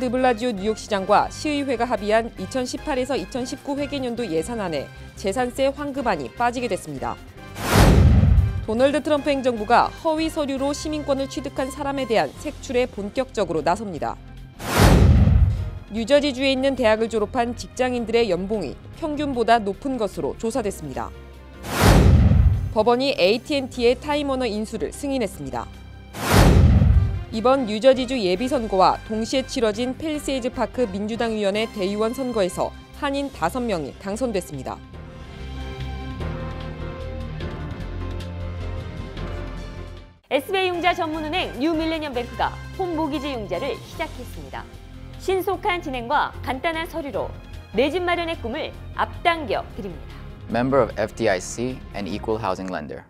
드블라지오 뉴욕시장과 시의회가 합의한 2018에서 2019 회계년도 예산안에 재산세 환급안이 빠지게 됐습니다. 도널드 트럼프 행정부가 허위 서류로 시민권을 취득한 사람에 대한 색출에 본격적으로 나섭니다. 뉴저지주에 있는 대학을 졸업한 직장인들의 연봉이 평균보다 높은 것으로 조사됐습니다. 법원이 AT&T의 타임워너 인수를 승인했습니다. 이번 뉴저지주 예비선거와 동시에 치러진 팰리세이드 파크 민주당위원회 대의원 선거에서 한인 5명이 당선됐습니다. SBI융자 전문은행 뉴밀레니엄뱅크가 홈모기지 융자를 시작했습니다. 신속한 진행과 간단한 서류로 내 집 마련의 꿈을 앞당겨 드립니다. Member of FDIC and Equal Housing Lender.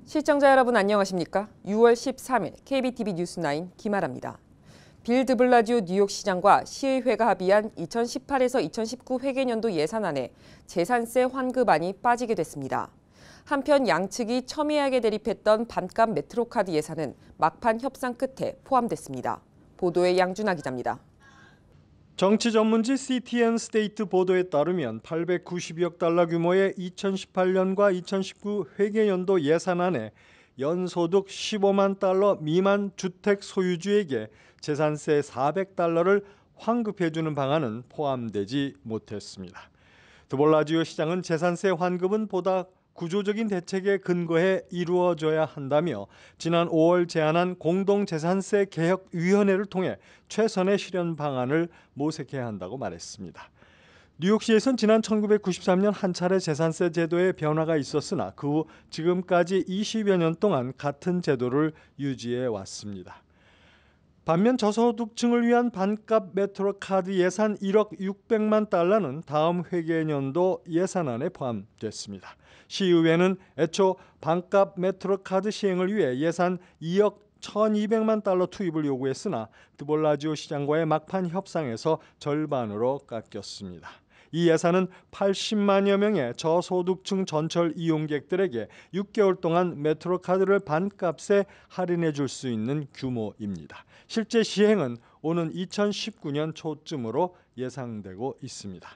시청자 여러분 안녕하십니까? 6월 13일 KBTV 뉴스9 김아라입니다. 빌 드블라지오 뉴욕시장과 시의회가 합의한 2018에서 2019 회계년도 예산안에 재산세 환급안이 빠지게 됐습니다. 한편 양측이 첨예하게 대립했던 반값 메트로카드 예산은 막판 협상 끝에 포함됐습니다. 보도에 양준하 기자입니다. 정치 전문지 CTN 스테이트 보도에 따르면 892억 달러 규모의 2018년과 2019 회계연도 예산안에 연소득 15만 달러 미만 주택 소유주에게 재산세 400달러를 환급해주는 방안은 포함되지 못했습니다. 드블라지오 시장은 재산세 환급은 보다 구조적인 대책에 근거해 이루어져야 한다며 지난 5월 제안한 공동재산세 개혁위원회를 통해 최선의 실현 방안을 모색해야 한다고 말했습니다. 뉴욕시에선 지난 1993년 한 차례 재산세 제도에 변화가 있었으나 그 후 지금까지 20여 년 동안 같은 제도를 유지해 왔습니다. 반면 저소득층을 위한 반값 메트로카드 예산 1억 600만 달러는 다음 회계년도 예산안에 포함됐습니다. 시의회는 애초 반값 메트로카드 시행을 위해 예산 2억 1,200만 달러 투입을 요구했으나 드블라지오 시장과의 막판 협상에서 절반으로 깎였습니다. 이 예산은 80만여 명의 저소득층 전철 이용객들에게 6개월 동안 메트로카드를 반값에 할인해 줄 수 있는 규모입니다. 실제 시행은 오는 2019년 초쯤으로 예상되고 있습니다.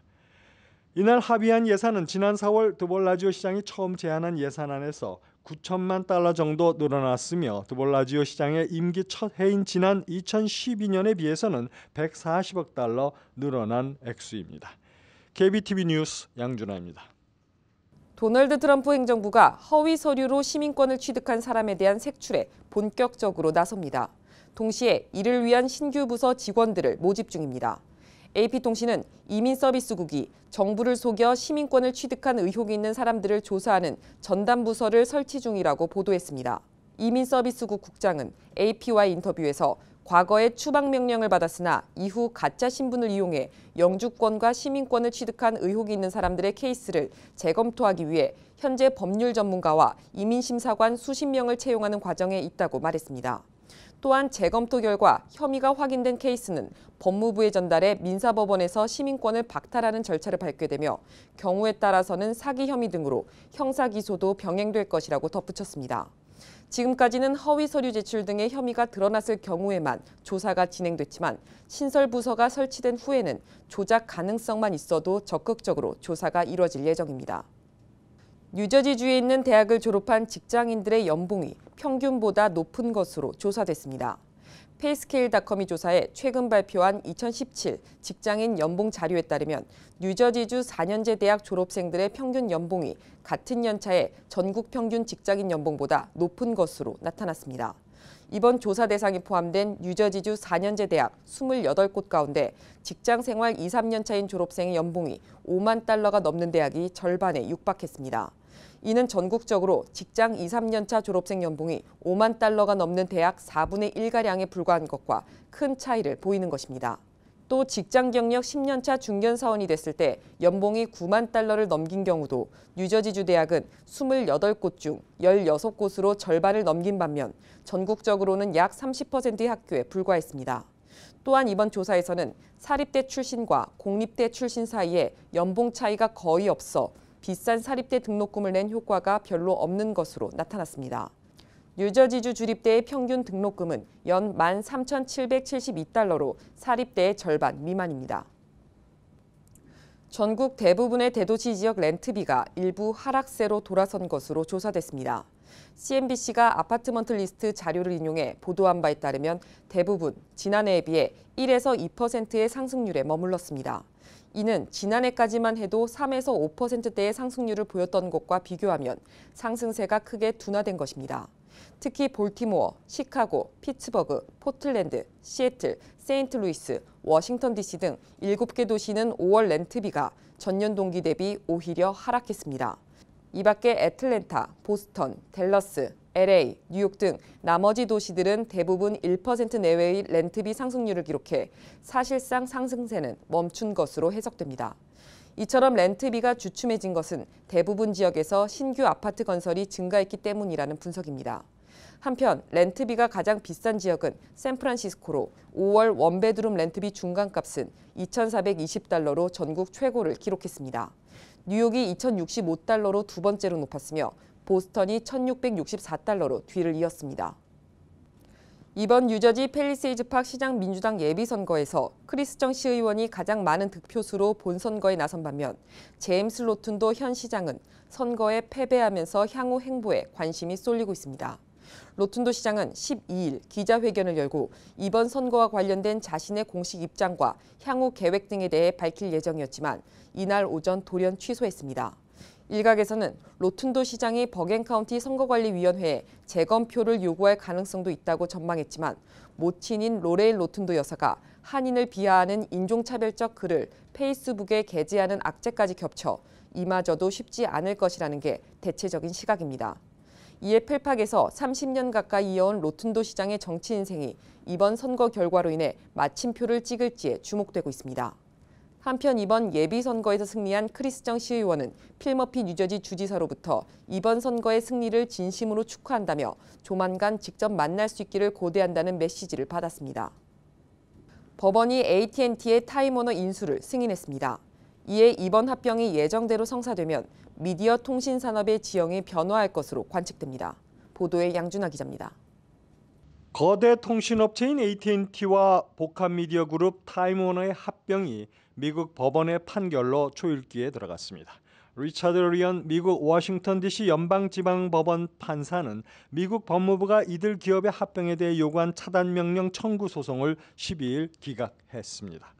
이날 합의한 예산은 지난 4월 드블라지오 시장이 처음 제안한 예산안에서 9천만 달러 정도 늘어났으며 드블라지오 시장의 임기 첫 해인 지난 2012년에 비해서는 140억 달러 늘어난 액수입니다. KBTV 뉴스 양준하입니다. 도널드 트럼프 행정부가 허위 서류로 시민권을 취득한 사람에 대한 색출에 본격적으로 나섭니다. 동시에 이를 위한 신규 부서 직원들을 모집 중입니다. AP통신은 이민서비스국이 정부를 속여 시민권을 취득한 의혹이 있는 사람들을 조사하는 전담 부서를 설치 중이라고 보도했습니다. 이민서비스국 국장은 AP와의 인터뷰에서 과거에 추방명령을 받았으나 이후 가짜 신분을 이용해 영주권과 시민권을 취득한 의혹이 있는 사람들의 케이스를 재검토하기 위해 현재 법률 전문가와 이민심사관 수십 명을 채용하는 과정에 있다고 말했습니다. 또한 재검토 결과 혐의가 확인된 케이스는 법무부에 전달해 민사법원에서 시민권을 박탈하는 절차를 밟게 되며 경우에 따라서는 사기 혐의 등으로 형사기소도 병행될 것이라고 덧붙였습니다. 지금까지는 허위 서류 제출 등의 혐의가 드러났을 경우에만 조사가 진행됐지만 신설 부서가 설치된 후에는 조작 가능성만 있어도 적극적으로 조사가 이뤄질 예정입니다. 뉴저지주에 있는 대학을 졸업한 직장인들의 연봉이 평균보다 높은 것으로 조사됐습니다. 페이스케일닷컴이 조사해 최근 발표한 2017 직장인 연봉 자료에 따르면 뉴저지주 4년제 대학 졸업생들의 평균 연봉이 같은 연차에 전국 평균 직장인 연봉보다 높은 것으로 나타났습니다. 이번 조사 대상에 포함된 뉴저지주 4년제 대학 28곳 가운데 직장 생활 2, 3년 차인 졸업생의 연봉이 5만 달러가 넘는 대학이 절반에 육박했습니다. 이는 전국적으로 직장 2, 3년 차 졸업생 연봉이 5만 달러가 넘는 대학 4분의 1가량에 불과한 것과 큰 차이를 보이는 것입니다. 또 직장 경력 10년 차 중견 사원이 됐을 때 연봉이 9만 달러를 넘긴 경우도 뉴저지주 대학은 28곳 중 16곳으로 절반을 넘긴 반면 전국적으로는 약 30%의 학교에 불과했습니다. 또한 이번 조사에서는 사립대 출신과 공립대 출신 사이에 연봉 차이가 거의 없어 비싼 사립대 등록금을 낸 효과가 별로 없는 것으로 나타났습니다. 뉴저지주 주립대의 평균 등록금은 연 13,772달러로 사립대의 절반 미만입니다. 전국 대부분의 대도시 지역 렌트비가 일부 하락세로 돌아선 것으로 조사됐습니다. CNBC가 아파트먼트 리스트 자료를 인용해 보도한 바에 따르면 대부분 지난해에 비해 1에서 2%의 상승률에 머물렀습니다. 이는 지난해까지만 해도 3에서 5%대의 상승률을 보였던 것과 비교하면 상승세가 크게 둔화된 것입니다. 특히 볼티모어, 시카고, 피츠버그, 포틀랜드, 시애틀, 세인트루이스, 워싱턴 DC 등 7개 도시는 5월 렌트비가 전년 동기 대비 오히려 하락했습니다. 이 밖에 애틀랜타, 보스턴, 댈러스, LA, 뉴욕 등 나머지 도시들은 대부분 1% 내외의 렌트비 상승률을 기록해 사실상 상승세는 멈춘 것으로 해석됩니다. 이처럼 렌트비가 주춤해진 것은 대부분 지역에서 신규 아파트 건설이 증가했기 때문이라는 분석입니다. 한편 렌트비가 가장 비싼 지역은 샌프란시스코로 5월 원베드룸 렌트비 중간값은 2,420달러로 전국 최고를 기록했습니다. 뉴욕이 2,065달러로 두 번째로 높았으며 보스턴이 1,664달러로 뒤를 이었습니다. 이번 뉴저지 팰리세이즈 팍 시장 민주당 예비선거에서 크리스 정 시의원이 가장 많은 득표수로 본선거에 나선 반면 제임스 로튼도 현 시장은 선거에 패배하면서 향후 행보에 관심이 쏠리고 있습니다. 로튼도 시장은 12일 기자회견을 열고 이번 선거와 관련된 자신의 공식 입장과 향후 계획 등에 대해 밝힐 예정이었지만 이날 오전 돌연 취소했습니다. 일각에서는 로튼도 시장이 버겐카운티 선거관리위원회에 재검표를 요구할 가능성도 있다고 전망했지만 모친인 로레일 로튼도 여사가 한인을 비하하는 인종차별적 글을 페이스북에 게재하는 악재까지 겹쳐 이마저도 쉽지 않을 것이라는 게 대체적인 시각입니다. 이에 펠팍에서 30년 가까이 이어온 로튼도 시장의 정치 인생이 이번 선거 결과로 인해 마침표를 찍을지에 주목되고 있습니다. 한편 이번 예비선거에서 승리한 크리스 정 시의원은 필머피 뉴저지 주지사로부터 이번 선거의 승리를 진심으로 축하한다며 조만간 직접 만날 수 있기를 고대한다는 메시지를 받았습니다. 법원이 AT&T의 타임워너 인수를 승인했습니다. 이에 이번 합병이 예정대로 성사되면 미디어 통신 산업의 지형이 변화할 것으로 관측됩니다. 보도에 양준하 기자입니다. 거대 통신업체인 AT&T와 복합미디어 그룹 타임워너의 합병이 미국 법원의 판결로 초읽기에 들어갔습니다. 리차드 리언 미국 워싱턴 DC 연방지방법원 판사는 미국 법무부가 이들 기업의 합병에 대해 요구한 차단명령 청구 소송을 12일 기각했습니다.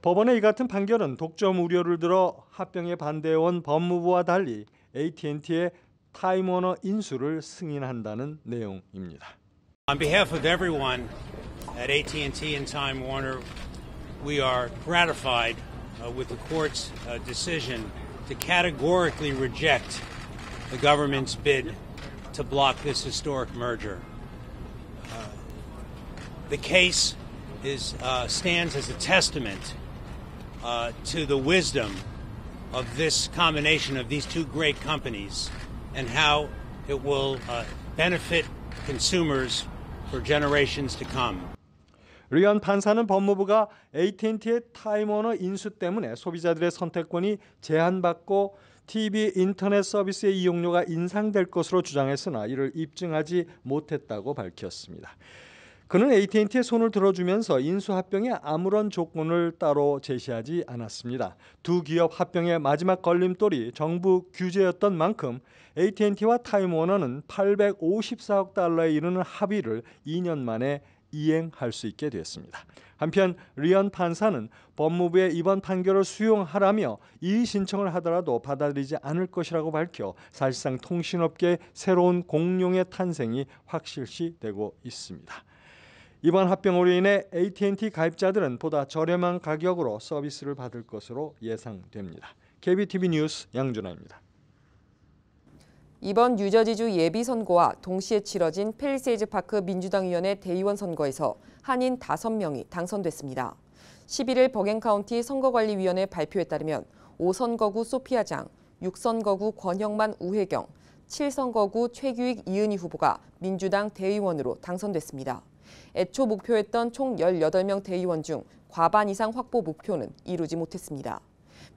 법원의 이 같은 판결은 독점 우려를 들어 합병에 반대해온 법무부와 달리 AT&T의 타임워너 인수를 승인한다는 내용입니다. On behalf of everyone at AT&T and Time Warner, we are gratified with the court's decision to categorically reject the government's bid to block this historic merger. The case stands as a testament to the wisdom of this combination of these two great companies and how it will benefit consumers for generations to come. 리언 판사는 법무부가 AT&T의 타임워너 인수 때문에 소비자들의 선택권이 제한받고 TV 인터넷 서비스의 이용료가 인상될 것으로 주장했으나 이를 입증하지 못했다고 밝혔습니다. 그는 AT&T의 손을 들어주면서 인수 합병에 아무런 조건을 따로 제시하지 않았습니다. 두 기업 합병의 마지막 걸림돌이 정부 규제였던 만큼 AT&T와 타임워너는 854억 달러에 이르는 합의를 2년 만에 이행할 수 있게 됐습니다. 한편 리언 판사는 법무부의 이번 판결을 수용하라며 이의 신청을 하더라도 받아들이지 않을 것이라고 밝혀 사실상 통신업계의 새로운 공룡의 탄생이 확실시되고 있습니다. 이번 합병으로 인해 AT&T 가입자들은 보다 저렴한 가격으로 서비스를 받을 것으로 예상됩니다. KBTV 뉴스 양준하입니다. 이번 뉴저지주 예비선거와 동시에 치러진 팰리세이즈 파크 민주당위원회 대의원 선거에서 한인 5명이 당선됐습니다. 11일 버겐카운티 선거관리위원회 발표에 따르면 5선거구 소피아장, 6선거구 권형만 우혜경, 7선거구 최규익 이은희 후보가 민주당 대의원으로 당선됐습니다. 애초 목표했던 총 18명 대의원 중 과반 이상 확보 목표는 이루지 못했습니다.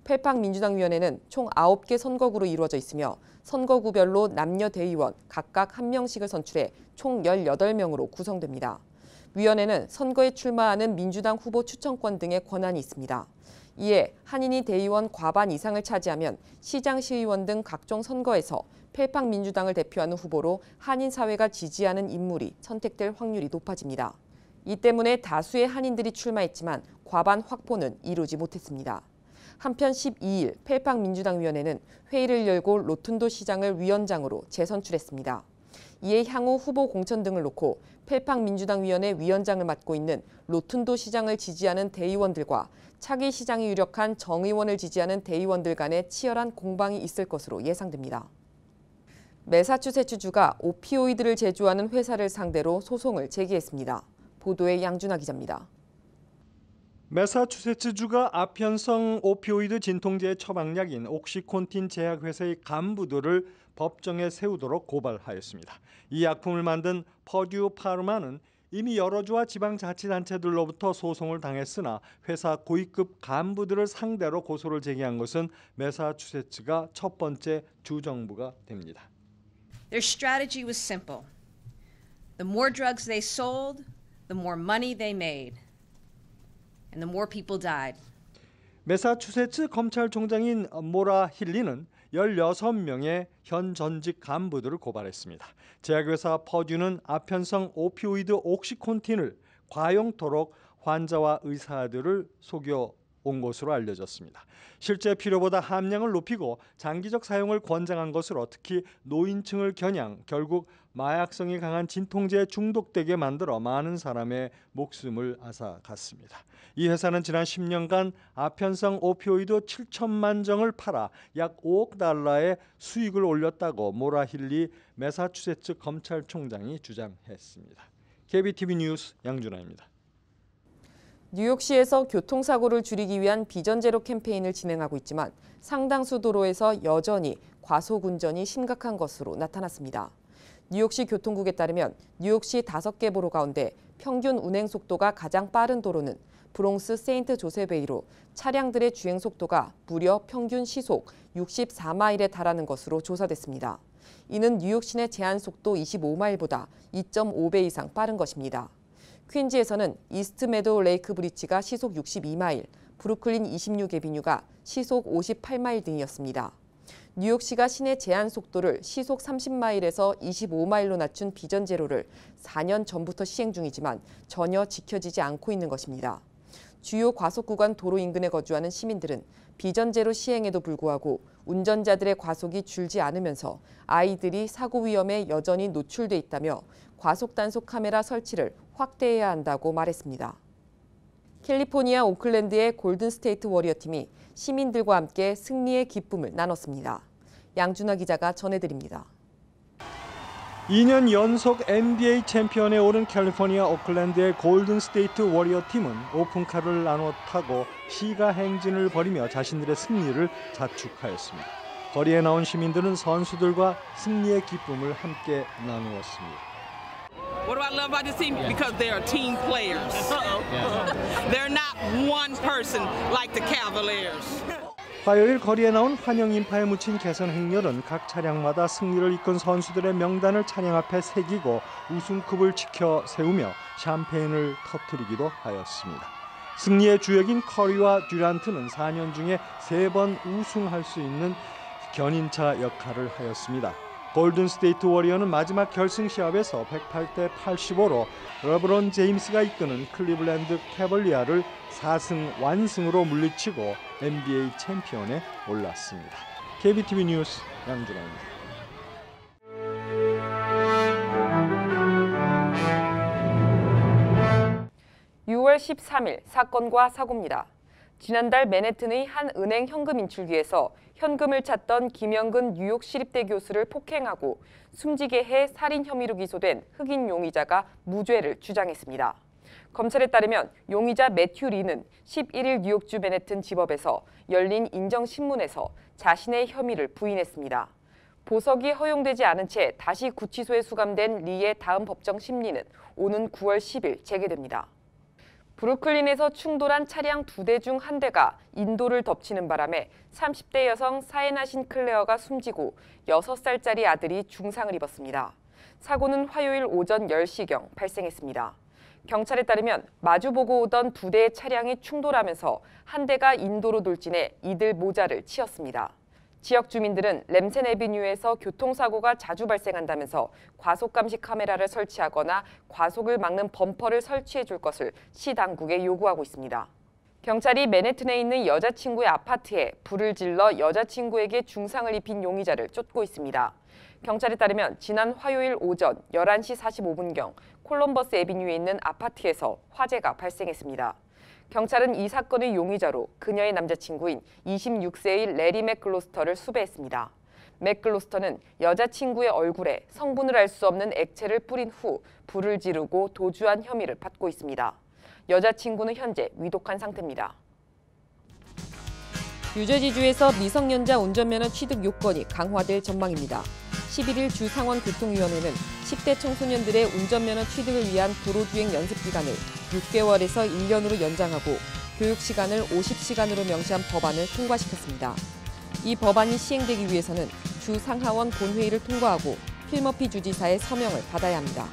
펠팍민주당위원회는 총 9개 선거구로 이루어져 있으며 선거구별로 남녀 대의원 각각 1명씩을 선출해 총 18명으로 구성됩니다. 위원회는 선거에 출마하는 민주당 후보 추천권 등의 권한이 있습니다. 이에 한인이 대의원 과반 이상을 차지하면 시장, 시의원 등 각종 선거에서 펠팍민주당을 대표하는 후보로 한인 사회가 지지하는 인물이 선택될 확률이 높아집니다. 이 때문에 다수의 한인들이 출마했지만 과반 확보는 이루지 못했습니다. 한편 12일 펠팍민주당위원회는 회의를 열고 로툰도 시장을 위원장으로 재선출했습니다. 이에 향후 후보 공천 등을 놓고 펠팍민주당위원회 위원장을 맡고 있는 로툰도 시장을 지지하는 대의원들과 차기 시장이 유력한 정 의원을 지지하는 대의원들 간의 치열한 공방이 있을 것으로 예상됩니다. 매사추세츠주가 오피오이드를 제조하는 회사를 상대로 소송을 제기했습니다. 보도에 양준하 기자입니다. 매사추세츠주가 아편성 오피오이드 진통제 처방약인 옥시콘틴 제약회사의 간부들을 법정에 세우도록 고발하였습니다. 이 약품을 만든 퍼듀 파르마는 이미 여러 주와 지방자치단체들로부터 소송을 당했으나 회사 고위급 간부들을 상대로 고소를 제기한 것은 매사추세츠가 첫 번째 주정부가 됩니다. Their strategy was simple. The more drugs they sold, the more money they made, and the more people died. 매사추세츠 검찰총장인 모라 힐리는 16명의 현 전직 간부들을 고발했습니다. 제약회사 퍼듀는 아편성 오피오이드 옥시콘틴을 과용토록 환자와 의사들을 속여온 것으로 알려졌습니다. 실제 필요보다 함량을 높이고 장기적 사용을 권장한 것으로 특히 노인층을 겨냥 결국 마약성이 강한 진통제에 중독되게 만들어 많은 사람의 목숨을 앗아갔습니다. 이 회사는 지난 10년간 아편성 오피오이드 7천만 정을 팔아 약 5억 달러의 수익을 올렸다고 모라 힐리 매사추세츠 검찰총장이 주장했습니다. KBTV 뉴스 양준하입니다. 뉴욕시에서 교통사고를 줄이기 위한 비전제로 캠페인을 진행하고 있지만 상당수 도로에서 여전히 과속운전이 심각한 것으로 나타났습니다. 뉴욕시 교통국에 따르면 뉴욕시 5개 보로 가운데 평균 운행 속도가 가장 빠른 도로는 브롱스 세인트 조세베이로 차량들의 주행 속도가 무려 평균 시속 64마일에 달하는 것으로 조사됐습니다. 이는 뉴욕 시내 제한 속도 25마일보다 2.5배 이상 빠른 것입니다. 퀸즈에서는 이스트 메도우 레이크 브리지가 시속 62마일, 브루클린 26에비뉴가 시속 58마일 등이었습니다. 뉴욕시가 시내 제한 속도를 시속 30마일에서 25마일로 낮춘 비전제로를 4년 전부터 시행 중이지만 전혀 지켜지지 않고 있는 것입니다. 주요 과속구간 도로 인근에 거주하는 시민들은 비전제로 시행에도 불구하고 운전자들의 과속이 줄지 않으면서 아이들이 사고 위험에 여전히 노출돼 있다며 과속 단속 카메라 설치를 확대해야 한다고 말했습니다. 캘리포니아 오클랜드의 골든스테이트 워리어팀이 시민들과 함께 승리의 기쁨을 나눴습니다. 양준하 기자가 전해드립니다. 2년 연속 NBA 챔피언에 오른 캘리포니아 오클랜드의 골든스테이트 워리어팀은 오픈카를 나눠 타고 시가 행진을 벌이며 자신들의 승리를 자축하였습니다. 거리에 나온 시민들은 선수들과 승리의 기쁨을 함께 나누었습니다. What do I love about this team? Because they are team players. They're not one person like the Cavaliers. 화요일 거리에 나온 환영 인파에 묻힌 개선 행렬은 각 차량마다 승리를 이끈 선수들의 명단을 차량 앞에 새기고 우승컵을 지켜 세우며 샴페인을 터뜨리기도 하였습니다. 승리의 주역인 커리와 듀란트는 4년 중에 3번 우승할 수 있는 견인차 역할을 하였습니다. 골든스테이트 워리어는 마지막 결승 시합에서 108대 85로 르브론 제임스가 이끄는 클리블랜드 캐벌리아를 4승 완승으로 물리치고 NBA 챔피언에 올랐습니다. KBTV 뉴스 양준하입니다. 6월 13일 사건과 사고입니다. 지난달 맨해튼의 한 은행 현금 인출기에서 현금을 찾던 김영근 뉴욕시립대 교수를 폭행하고 숨지게 해 살인 혐의로 기소된 흑인 용의자가 무죄를 주장했습니다. 검찰에 따르면 용의자 매튜 리는 11일 뉴욕주 맨해튼 지법에서 열린 인정신문에서 자신의 혐의를 부인했습니다. 보석이 허용되지 않은 채 다시 구치소에 수감된 리의 다음 법정 심리는 오는 9월 10일 재개됩니다. 브루클린에서 충돌한 차량 2대 중 1대가 인도를 덮치는 바람에 30대 여성 사에나 신클레어가 숨지고 6살짜리 아들이 중상을 입었습니다. 사고는 화요일 오전 10시경 발생했습니다. 경찰에 따르면 마주보고 오던 2대의 차량이 충돌하면서 1대가 인도로 돌진해 이들 모자를 치었습니다. 지역 주민들은 램센 애비뉴에서 교통사고가 자주 발생한다면서 과속감시 카메라를 설치하거나 과속을 막는 범퍼를 설치해 줄 것을 시 당국에 요구하고 있습니다. 경찰이 맨해튼에 있는 여자친구의 아파트에 불을 질러 여자친구에게 중상을 입힌 용의자를 쫓고 있습니다. 경찰에 따르면 지난 화요일 오전 11시 45분경 콜럼버스 애비뉴에 있는 아파트에서 화재가 발생했습니다. 경찰은 이 사건의 용의자로 그녀의 남자친구인 26세의 레리 맥글로스터를 수배했습니다. 맥글로스터는 여자친구의 얼굴에 성분을 알 수 없는 액체를 뿌린 후 불을 지르고 도주한 혐의를 받고 있습니다. 여자친구는 현재 위독한 상태입니다. 뉴저지주에서 미성년자 운전면허 취득 요건이 강화될 전망입니다. 11일 주 상원교통위원회는 10대 청소년들의 운전면허 취득을 위한 도로주행 연습 기간을 6개월에서 1년으로 연장하고 교육 시간을 50시간으로 명시한 법안을 통과시켰습니다. 이 법안이 시행되기 위해서는 주 상하원 본회의를 통과하고 필머피 주지사의 서명을 받아야 합니다.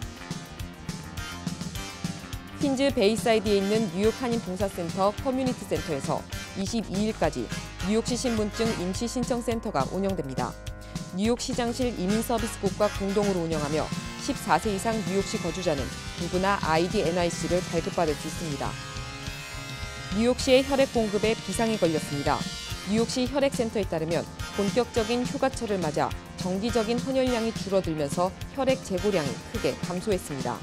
퀸즈 베이사이드에 있는 뉴욕 한인 봉사센터 커뮤니티 센터에서 22일까지 뉴욕시 신분증 임시 신청 센터가 운영됩니다. 뉴욕시장실 이민서비스국과 공동으로 운영하며 14세 이상 뉴욕시 거주자는 누구나 아이디 NIC를 발급받을 수 있습니다. 뉴욕시의 혈액 공급에 비상이 걸렸습니다. 뉴욕시 혈액센터에 따르면 본격적인 휴가철을 맞아 정기적인 헌혈량이 줄어들면서 혈액 재고량이 크게 감소했습니다.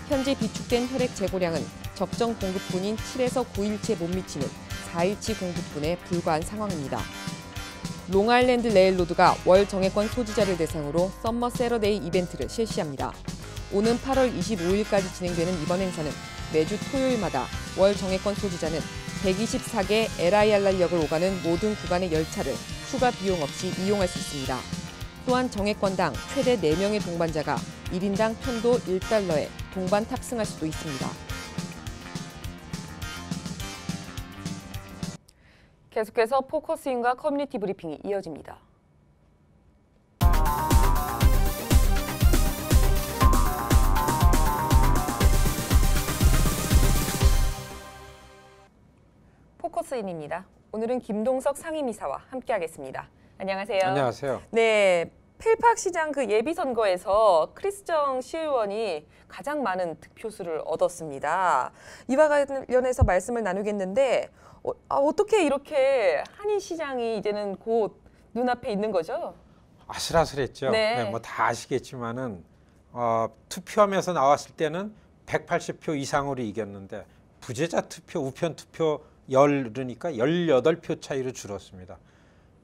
현재 비축된 혈액 재고량은 적정 공급분인 7에서 9일째 못 미치는 4일치 공급분에 불과한 상황입니다. 롱아일랜드 레일로드가 월 정액권 소지자를 대상으로 썸머 세러데이 이벤트를 실시합니다. 오는 8월 25일까지 진행되는 이번 행사는 매주 토요일마다 월 정액권 소지자는 124개 LIRR역을 오가는 모든 구간의 열차를 추가 비용 없이 이용할 수 있습니다. 또한 정액권당 최대 4명의 동반자가 1인당 편도 $1에 동반 탑승할 수도 있습니다. 계속해서 포커스인과 커뮤니티 브리핑이 이어집니다. 포커스인입니다. 오늘은 김동석 상임이사와 함께하겠습니다. 안녕하세요. 안녕하세요. 네, 펠팍시장 그 예비선거에서 크리스정 시의원이 가장 많은 득표수를 얻었습니다. 이와 관련해서 말씀을 나누겠는데 어떻게 이렇게 한인시장이 이제는 곧 눈앞에 있는 거죠? 아슬아슬했죠. 네. 뭐 다 아시겠지만은 투표하면서 나왔을 때는 180표 이상으로 이겼는데 부재자 투표, 우편 투표 그러니까 18표 차이로 줄었습니다.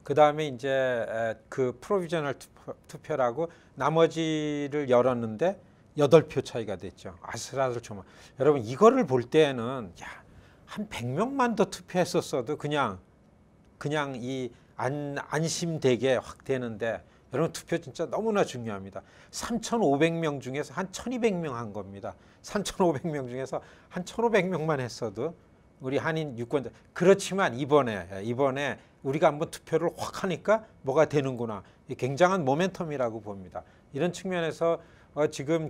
그 다음에 이제 그 프로비저널 투표라고 나머지를 열었는데 8표 차이가 됐죠. 아슬아슬 조만. 여러분 이거를 볼 때는 한 100명만 더 투표했었어도 그냥 이 안심되게 확 되는데 여러분 투표 진짜 너무나 중요합니다. 3,500명 중에서 한 1,200명 한 겁니다. 3,500명 중에서 한 1,500명만 했어도 우리 한인 유권자 그렇지만 이번에 우리가 한번 투표를 확 하니까 뭐가 되는구나. 굉장한 모멘텀이라고 봅니다. 이런 측면에서 지금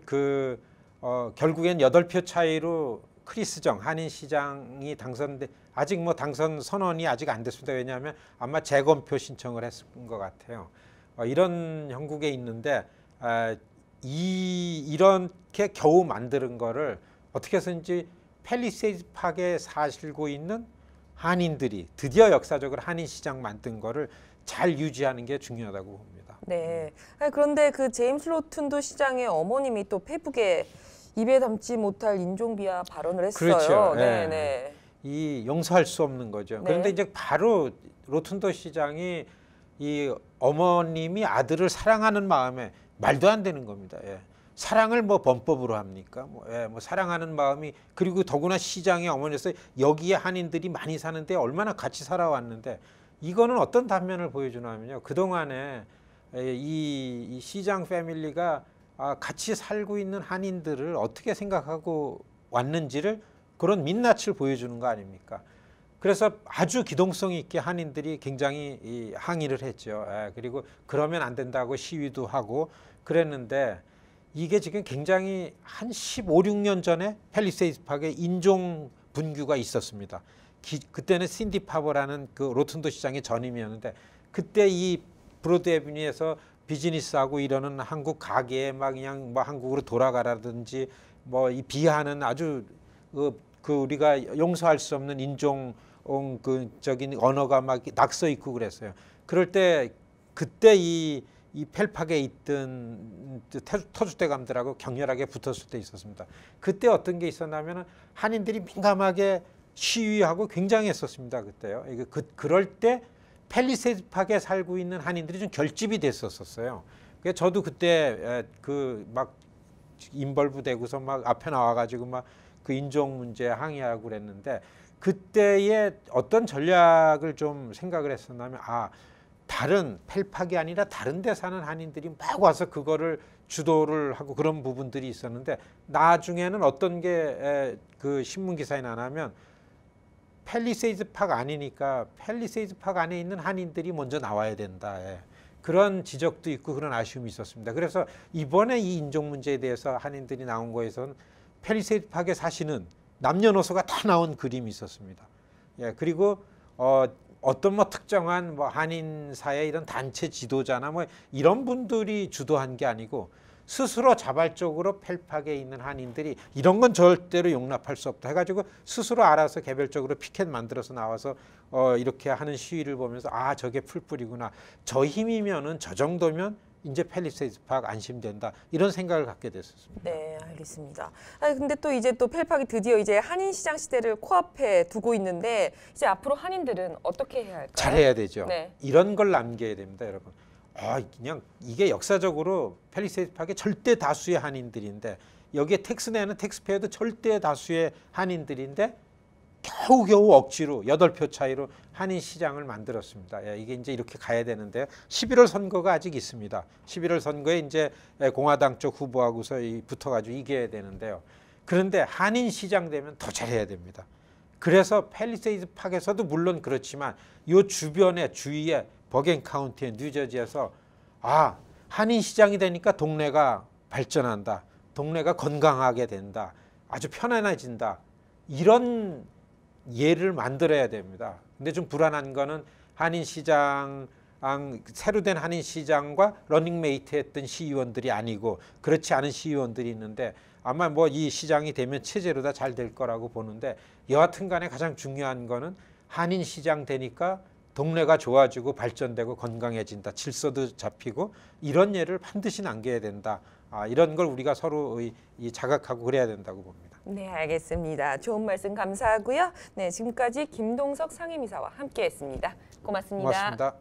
결국엔 8표 차이로 크리스정 한인시장이 당선돼 아직 뭐 당선 선언이 아직 안 됐습니다. 왜냐하면 아마 재검표 신청을 했을 것 같아요. 이런 형국에 있는데 이렇게 겨우 만드는 거를 어떻게 해서인지 팰리세이드 파크에 사시고 있는 한인들이 드디어 역사적으로 한인시장 만든 거를 잘 유지하는 게 중요하다고 봅니다. 네. 그런데 그 제임스 로튼도 시장의 어머님이 또 페북에 입에 담지 못할 인종비하 발언을 했어요. 그렇죠. 네, 네. 네. 이 용서할 수 없는 거죠. 네. 그런데 이제 바로 로튼도 시장이 이 어머님이 아들을 사랑하는 마음에 말도 안 되는 겁니다. 사랑을 뭐 범법으로 합니까? 뭐 사랑하는 마음이 그리고 더구나 시장의 어머니로서 여기에 한인들이 많이 사는데 얼마나 같이 살아왔는데 이거는 어떤 단면을 보여주냐면요. 그동안에 이 시장 패밀리가 같이 살고 있는 한인들을 어떻게 생각하고 왔는지를 그런 민낯을 보여주는 거 아닙니까? 그래서 아주 기동성 있게 한인들이 굉장히 항의를 했죠. 그리고 그러면 안 된다고 시위도 하고 그랬는데 이게 지금 굉장히 한 15, 16년 전에 팰리세이드 파크에 인종 분규가 있었습니다. 그때는 신디 파버라는 그 로튼도 시장의 전임이었는데 그때 이 브로드 애비뉴에서 비즈니스하고 이러는 한국 가게에 막 그냥 뭐 한국으로 돌아가라든지 뭐 이 비하는 아주 그 우리가 용서할 수 없는 인종적인 언어가 막 낙서 있고 그랬어요. 그럴 때 그때 이 펠팍에 있던 터줏대감들하고 격렬하게 붙었을 때 있었습니다. 그때 어떤 게 있었냐면은 한인들이 민감하게 시위하고 굉장했었습니다. 그때요. 그럴 때 팰리세이드 파크에 살고 있는 한인들이 좀 결집이 됐었어요. 그래서 저도 그때 그 막 인벌브 되고서 막 앞에 나와가지고 막 그 인종 문제 항의하고 그랬는데 그때의 어떤 전략을 좀 생각을 했었냐면 다른 펠팍이 아니라 다른 데 사는 한인들이 막 와서 그거를 주도를 하고 그런 부분들이 있었는데 나중에는 어떤 게 그 신문 기사에 나냐면 팰리세이드 파크 아니니까 팰리세이드 파크 안에 있는 한인들이 먼저 나와야 된다. 그런 지적도 있고 그런 아쉬움이 있었습니다. 그래서 이번에 이 인종 문제에 대해서 한인들이 나온 거에서는 팰리세이드 파크에 사시는 남녀노소가 다 나온 그림이 있었습니다. 그리고 어떤 뭐 특정한 뭐 한인사의 이런 단체 지도자나 뭐 이런 분들이 주도한 게 아니고 스스로 자발적으로 펠팍에 있는 한인들이 이런 건 절대로 용납할 수 없다 해가지고 스스로 알아서 개별적으로 피켓 만들어서 나와서 이렇게 하는 시위를 보면서 저게 풀뿌리구나. 저 힘이면은 저 정도면 이제 팰리세이드 파크 안심된다 이런 생각을 갖게 됐었습니다. 네, 알겠습니다. 근데 또 이제 또 펠팍이 드디어 이제 한인 시장 시대를 코앞에 두고 있는데 이제 앞으로 한인들은 어떻게 해야 할까요? 잘해야 되죠. 네. 이런 걸 남겨야 됩니다, 여러분. 그냥 이게 역사적으로 팰리세이드 파크의 절대 다수의 한인들인데 여기에 텍스 내는 텍스페어도 절대 다수의 한인들인데 겨우겨우 억지로 8표 차이로 한인 시장을 만들었습니다. 이게 이제 이렇게 가야 되는데요. 11월 선거가 아직 있습니다. 11월 선거에 이제 공화당 쪽 후보하고서 붙어가지고 이겨야 되는데요. 그런데 한인 시장 되면 더 잘해야 됩니다. 그래서 팰리세이드 파크에서도 물론 그렇지만 이 주변에 주위에 버겐 카운티의 뉴저지에서 한인 시장이 되니까 동네가 발전한다. 동네가 건강하게 된다. 아주 편안해진다. 이런 예를 만들어야 됩니다. 근데 좀 불안한 거는 한인 시장, 새로 된 한인 시장과 러닝메이트 했던 시의원들이 아니고 그렇지 않은 시의원들이 있는데 아마 뭐 이 시장이 되면 체제로 다 잘 될 거라고 보는데 여하튼 간에 가장 중요한 거는 한인 시장 되니까 동네가 좋아지고 발전되고 건강해진다. 질서도 잡히고 이런 예를 반드시 남겨야 된다. 이런 걸 우리가 서로 자각하고 그래야 된다고 봅니다. 네, 알겠습니다. 좋은 말씀 감사하고요. 네, 지금까지 김동석 상임이사와 함께했습니다. 고맙습니다. 고맙습니다.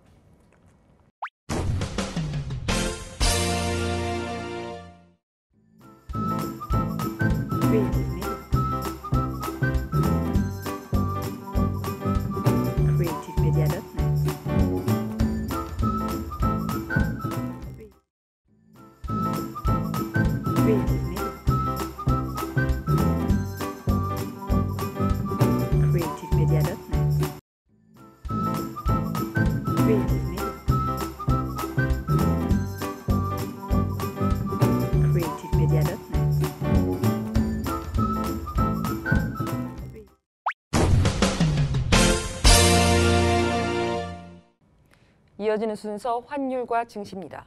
이어지는 순서 환율과 증시입니다.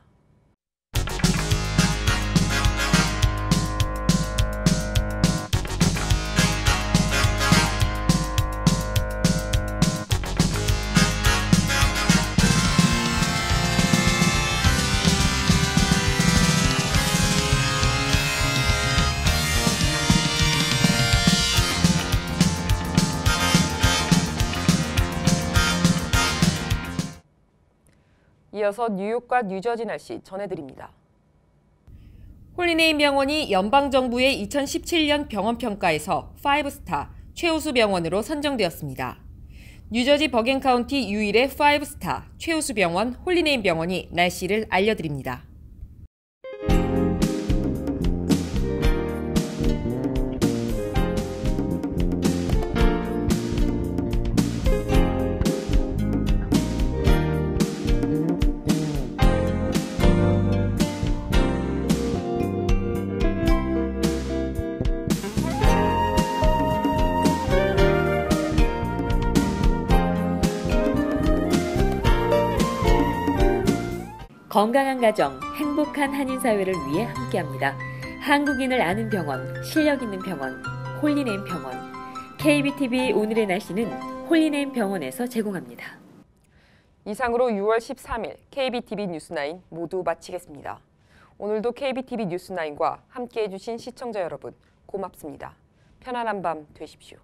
이어서 뉴욕과 뉴저지 날씨 전해드립니다. 홀리네임 병원이 연방정부의 2017년 병원평가에서 5스타 최우수 병원으로 선정되었습니다. 뉴저지 버겐 카운티 유일의 5스타 최우수 병원 홀리네임 병원이 날씨를 알려드립니다. 건강한 가정, 행복한 한인사회를 위해 함께합니다. 한국인을 아는 병원, 실력 있는 병원, 홀리네임 병원. KBTV 오늘의 날씨는 홀리네임 병원에서 제공합니다. 이상으로 6월 13일 KBTV 뉴스9 모두 마치겠습니다. 오늘도 KBTV 뉴스9과 함께해 주신 시청자 여러분 고맙습니다. 편안한 밤 되십시오.